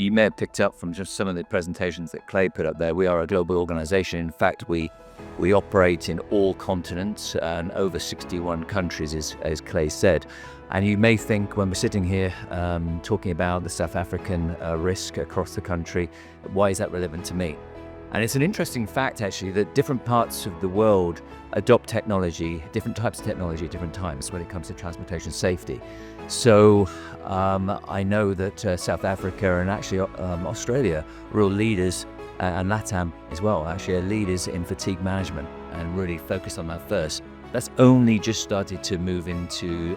You may have picked up from just some of the presentations that Clay put up there. We are a global organization. In fact, we operate in all continents and over 61 countries, as Clay said. And you may think when we're sitting here talking about the South African risk across the country, why is that relevant to me? And it's an interesting fact, actually, that different parts of the world adopt technology, different types of technology at different times when it comes to transportation safety. So I know that South Africa and actually Australia are real leaders, and LATAM as well, actually are leaders in fatigue management and really focus on that first. That's only just started to move into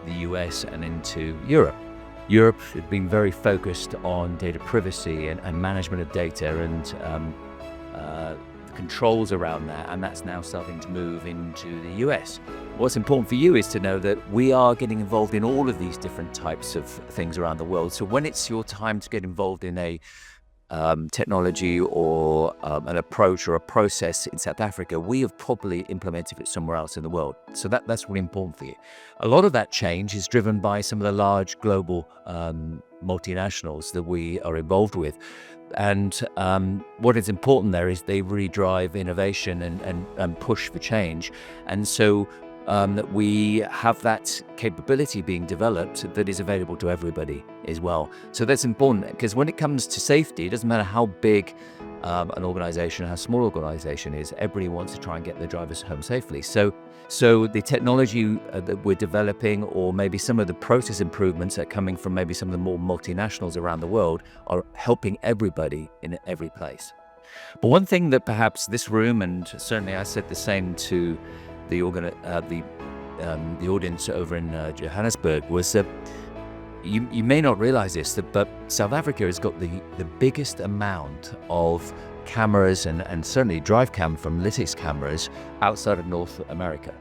the US and into Europe. Europe has been very focused on data privacy and management of data and the controls around that, and that's now starting to move into the US. What's important for you is to know that we are getting involved in all of these different types of things around the world. So when it's your time to get involved in a technology or an approach or a process in South Africa, we have probably implemented it somewhere else in the world. So that's really important for you. A lot of that change is driven by some of the large global multinationals that we are involved with. And what is important there is they really drive innovation and push for change. And so that we have that capability being developed that is available to everybody as well. So that's important, because when it comes to safety, it doesn't matter how big an organization, how small an organization is, everybody wants to try and get their drivers home safely. So the technology that we're developing, or maybe some of the process improvements that are coming from maybe some of the more multinationals around the world, are helping everybody in every place. But one thing that perhaps this room, and certainly I said the same to the audience over in Johannesburg, was that you may not realize this, but South Africa has got the biggest amount of cameras and certainly drive cam from lytics cameras outside of North America.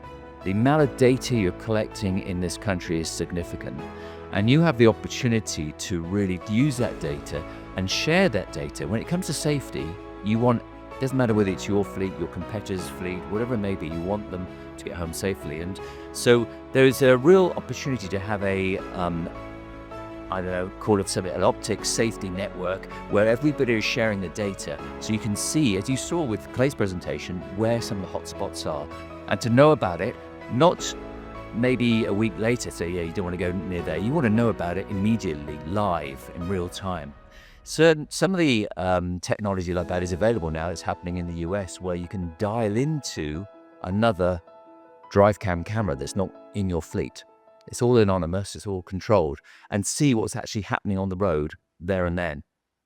The amount of data you're collecting in this country is significant, and you have the opportunity to really use that data and share that data. When it comes to safety, it doesn't matter whether it's your fleet, your competitor's fleet, whatever it may be, you want them to get home safely. And so there's a real opportunity to have call it something, an Optix safety network where everybody is sharing the data. So you can see, as you saw with Clay's presentation, where some of the hotspots are. And to know about it, not maybe a week later, say, yeah, you don't want to go near there. You want to know about it immediately, live, in real time. Some of the technology like that is available now. It's happening in the US, where you can dial into another drive cam camera that's not in your fleet. It's all anonymous, it's all controlled, and see what's actually happening on the road there and then.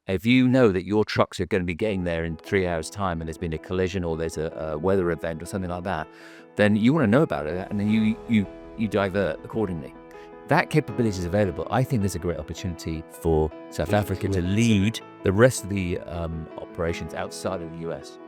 If you know that your trucks are going to be getting there in 3 hours' time and there's been a collision or there's a weather event or something like that, then you want to know about it, and then you divert accordingly. That capability is available. I think there's a great opportunity for South Africa to lead the rest of the operations outside of the US.